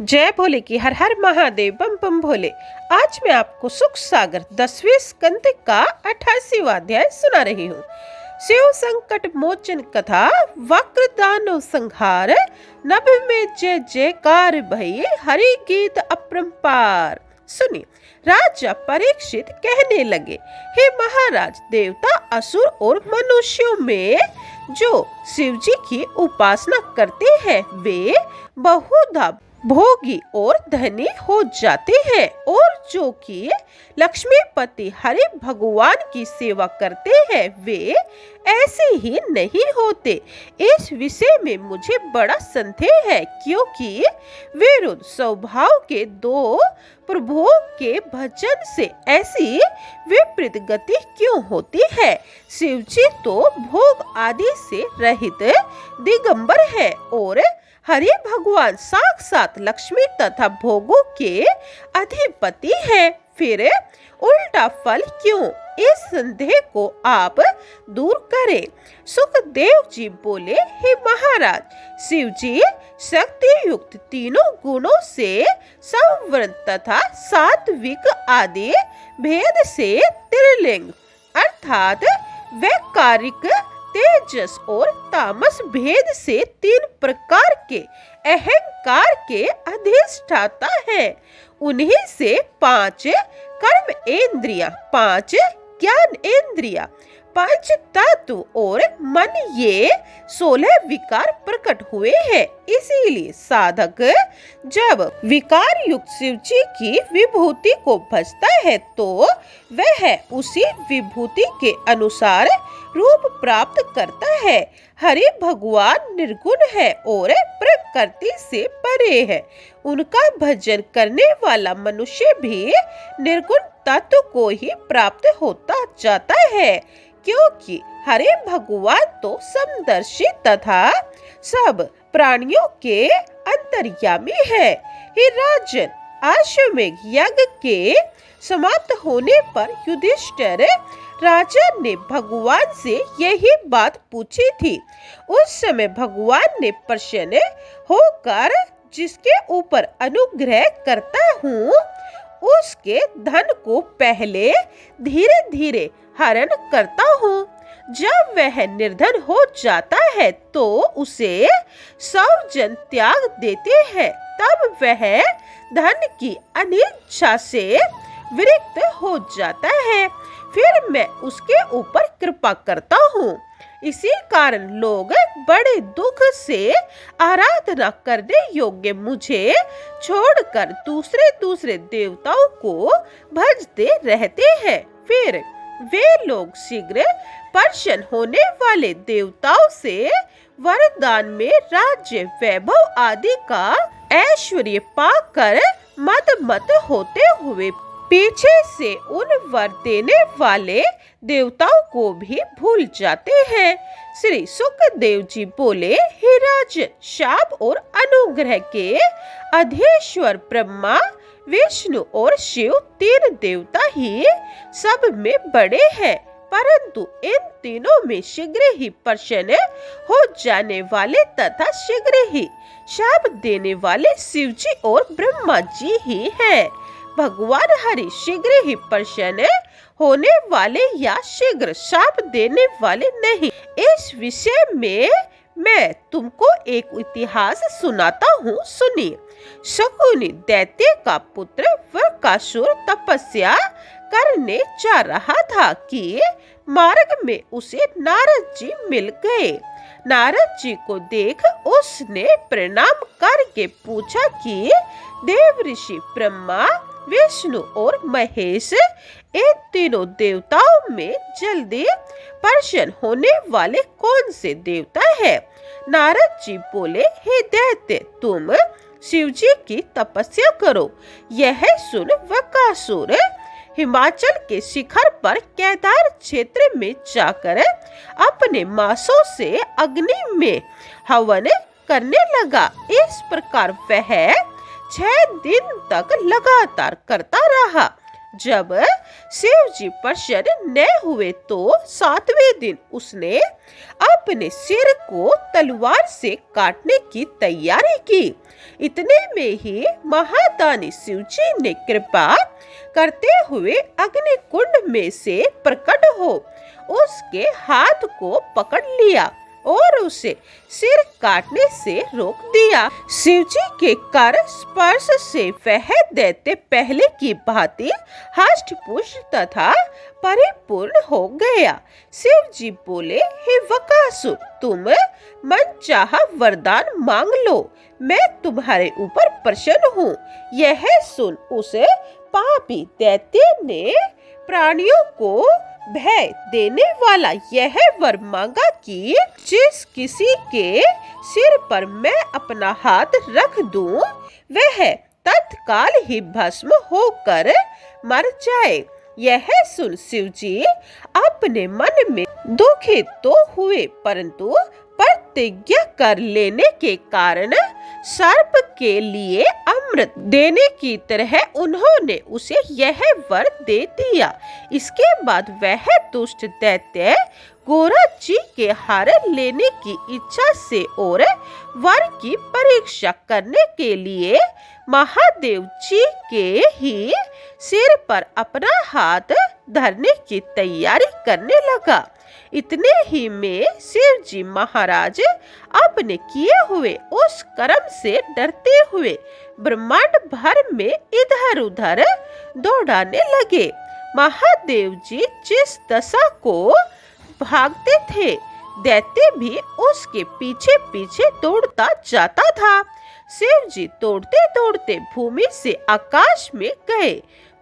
जय भोले की हर हर महादेव बम बम भोले। आज मैं आपको सुख सागर 10वें स्कंद का 88वां अध्याय सुना रही हूँ। शिव संकट मोचन कथा वक्र दानव संहार, नभ में जय जयकार भई हरि गीत अपरंपार। सुनिए, राजा परीक्षित कहने लगे, हे महाराज, देवता असुर और मनुष्यों में जो शिव जी की उपासना करते हैं वे बहुधा भोगी और धनी हो जाते हैं, और जो कि लक्ष्मीपति हरि भगवान की सेवा करते हैं वे ऐसे ही नहीं होते। इस विषय में मुझे बड़ा संदेह है, क्योंकि विरुद्ध स्वभाव के दो प्रभुओं के भजन से ऐसी विपरीत गति क्यों होती है। शिव जी तो भोग आदि से रहित दिगंबर है और हरि भगवान साक्षात लक्ष्मी तथा भोगों के अधिपति हैं। फिर उल्टा फल क्यों? इस संदेह को आप दूर करें। सुखदेव जी बोले, हे महाराज, शिव जी शक्ति युक्त तीनों गुणों से संवरण तथा सात्विक आदि भेद से त्रिलिंग अर्थात वैकारिक, तेजस और तामस भेद से तीन प्रकार के अहंकार के अधिष्ठाता है। उन्हीं से 5 कर्म इंद्रियां, 5 ज्ञान इंद्रियां, 5 तत्व और मन, ये 16 विकार प्रकट हुए हैं। इसीलिए साधक जब विकार युक्त शिव जी की विभूति को भजता है तो वह उसी विभूति के अनुसार रूप प्राप्त करता है। हरि भगवान निर्गुण है और प्रकृति से परे है। उनका भजन करने वाला मनुष्य भी निर्गुण तत्व को ही प्राप्त होता जाता है, क्योंकि हरि भगवान तो समदर्शी तथा सब प्राणियों के अंतर्यामी है। हे राजन, अश्वमेध यज्ञ के समाप्त होने पर युधिष्ठिर राजा ने भगवान से यही बात पूछी थी। उस समय भगवान ने प्रसन्न होकर जिसके ऊपर अनुग्रह करता हूँ उसके धन को पहले धीरे धीरे हरण करता हूँ। जब वह निर्धन हो जाता है तो उसे सब जन त्याग देते हैं, तब वह धन की अनिच्छा से विरक्त हो जाता है। फिर मैं उसके ऊपर कृपा करता हूँ। इसी कारण लोग बड़े दुख से आराधना करने योग्य मुझे छोड़कर दूसरे दूसरे देवताओं को भजते रहते हैं। फिर वे लोग शीघ्र प्रसन्न होने वाले देवताओं से वरदान में राज्य, वैभव आदि का ऐश्वर्य पाकर मद होते हुए पीछे से उन वर देने वाले देवताओं को भी भूल जाते हैं। श्री सुखदेव जी बोले, हे राजन, शाप और अनुग्रह के अधीश्वर ब्रह्मा, विष्णु और शिव तीन देवता ही सब में बड़े हैं, परंतु इन तीनों में शीघ्र ही प्रसन्न हो जाने वाले तथा शीघ्र ही शाप देने वाले शिव जी और ब्रह्मा जी ही हैं। भगवान हरि शीघ्र ही प्रसन्न होने वाले या शीघ्र शाप देने वाले नहीं। इस विषय में मैं तुमको एक इतिहास सुनाता हूँ, सुनिए। शकुनी दैत्य का पुत्र वृकासुर तपस्या करने जा रहा था कि मार्ग में उसे नारद जी मिल गए। नारद जी को देख उसने प्रणाम करके पूछा कि देव ऋषि ब्रह्मा, विष्णु और महेश, इन तीनों देवताओं में जल्दी प्रसन्न होने वाले कौन से देवता है? नारद जी बोले, हे दैत्य, तुम शिव जी की तपस्या करो। यह सुन वृकासुर हिमाचल के शिखर पर केदार क्षेत्र में जाकर अपने मासों से अग्नि में हवन करने लगा। इस प्रकार वह 6 दिन तक लगातार करता रहा। जब शिव जी प्रसन्न न हुए तो 7वें दिन उसने अपने सिर को तलवार से काटने की तैयारी की। इतने में ही महादानी शिव जी ने कृपा करते हुए अग्नि कुंड में से प्रकट हो उसके हाथ को पकड़ लिया और उसे सिर काटने से रोक दिया। शिव जी के कर स्पर्श से वह दैत्य पहले की भांति हष्ट पुष्ट तथा परिपूर्ण हो गया। शिव जी बोले, हे वकासुर, तुम मन चाहा वरदान मांग लो, मैं तुम्हारे ऊपर प्रसन्न हूँ। यह सुन उस पापी दैत्य ने प्राणियों को भय देने वाला यह वर मांगा कि जिस किसी के सिर पर मैं अपना हाथ रख दूं, वह तत्काल ही भस्म होकर मर जाए। यह सुन शिव जी अपने मन में दुखित तो हुए, परंतु प्रतिज्ञा कर लेने के कारण सर्प के लिए अमृत देने की तरह उन्होंने उसे यह वर दे दिया। इसके बाद वह दुष्ट दैत्य गोरख जी के हार लेने की इच्छा से और वर की परीक्षा करने के लिए महादेव जी के ही सिर पर अपना हाथ धरने की तैयारी करने लगा। इतने ही में शिव जी महाराज अपने किए हुए उस कर्म से डरते हुए ब्रह्मांड भर में इधर उधर दौड़ाने लगे। महादेव जी जिस दशा को भागते थे, दैत्य भी उसके पीछे पीछे दौड़ता जाता था। शिव जी दौड़ते दौड़ते भूमि से आकाश में गए।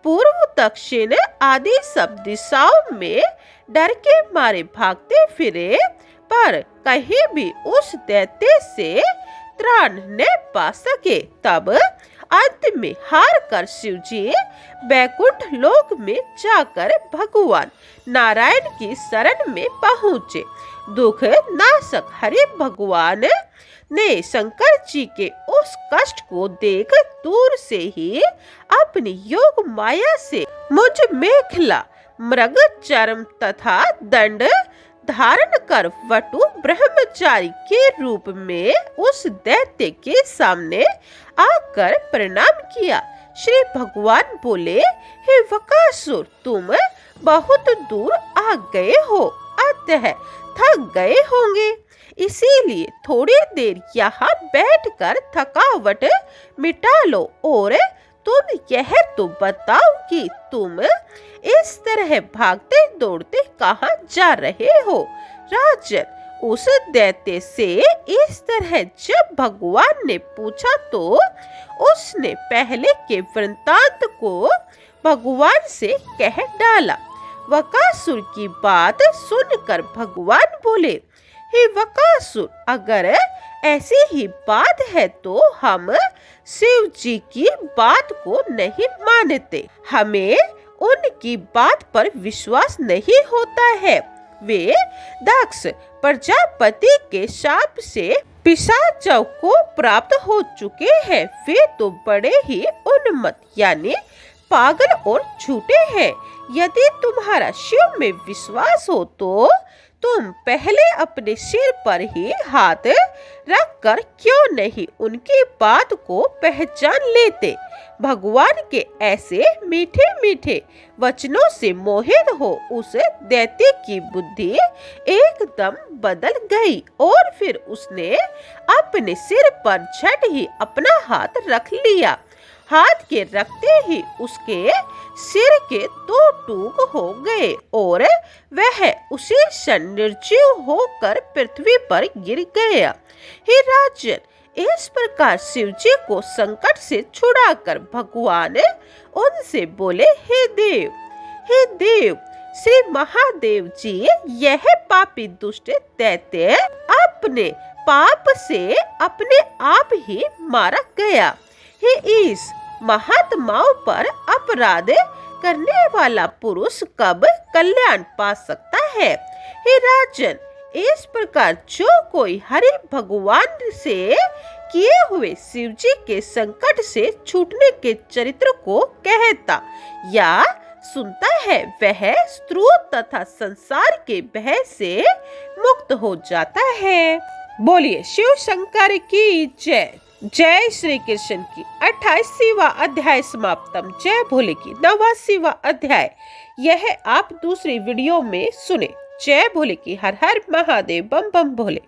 पूर्व, दक्षिण आदि सब दिशाओं में डर के मारे भागते फिरे, पर कहीं भी उस दैत्य से त्राण न पा सके। तब अंत में हार कर शिव जी बैकुंठ लोक में जाकर भगवान नारायण की शरण में पहुँचे। दुख नाशक हरि भगवान ने शंकर जी के उस कष्ट को देख दूर से ही अपनी योग माया से मुझ मेखला, मृग चर्म तथा दंड धारण कर वटु ब्रह्मचारी के रूप में उस दैत्य के सामने आकर प्रणाम किया। श्री भगवान बोले, हे वकासुर, तुम बहुत दूर आ गए हो, अतः थक गए होंगे, इसीलिए थोड़ी देर यहाँ बैठकर थकावट मिटा लो और तुम यह तो बताओ कि तुम इस तरह भागते दौड़ते कहाँ जा रहे हो। राजन, उस दैत्य से इस तरह जब भगवान ने पूछा तो उसने पहले के वृत्तांत को भगवान से कह डाला। वकासुर की बात सुनकर भगवान बोले, हे वकासुर, अगर ऐसी ही बात है तो हम शिव जी की बात को नहीं मानते। हमें उनकी बात पर विश्वास नहीं होता है। वे दक्ष प्रजापति के शाप से पिशाचों को प्राप्त हो चुके हैं। वे तो बड़े ही उन्मत्त यानी पागल और झूठे हैं। यदि तुम्हारा शिव में विश्वास हो तो तुम पहले अपने सिर पर ही हाथ रखकर क्यों नहीं उनकी बात को पहचान लेते। भगवान के ऐसे मीठे मीठे वचनों से मोहित हो उस दैत्य की बुद्धि एकदम बदल गई और फिर उसने अपने सिर पर झट ही अपना हाथ रख लिया। हाथ के रखते ही उसके सिर के दो टूक हो गए और वह उसी क्षण निर्जीव होकर पृथ्वी पर गिर गया। हे राजन, इस प्रकार शिव जी को संकट से छुड़ाकर भगवान उनसे बोले, हे देव, श्री महादेव जी, यह पापी दुष्ट दैत्य अपने पाप से अपने आप ही मारा गया। हे इस महात्माओं पर अपराध करने वाला पुरुष कब कल्याण पा सकता है। हे राजन, इस प्रकार जो कोई हरि भगवान से किए हुए शिव जी के संकट से छूटने के चरित्र को कहता या सुनता है वह स्त्रोत तथा संसार के भय से मुक्त हो जाता है। बोलिए शिव शंकर की जय। जय श्री कृष्ण की 28वां अध्याय समाप्तम। जय भोले की 89वां अध्याय यह आप दूसरी वीडियो में सुने। जय भोले की। हर हर महादेव। बम बम भोले।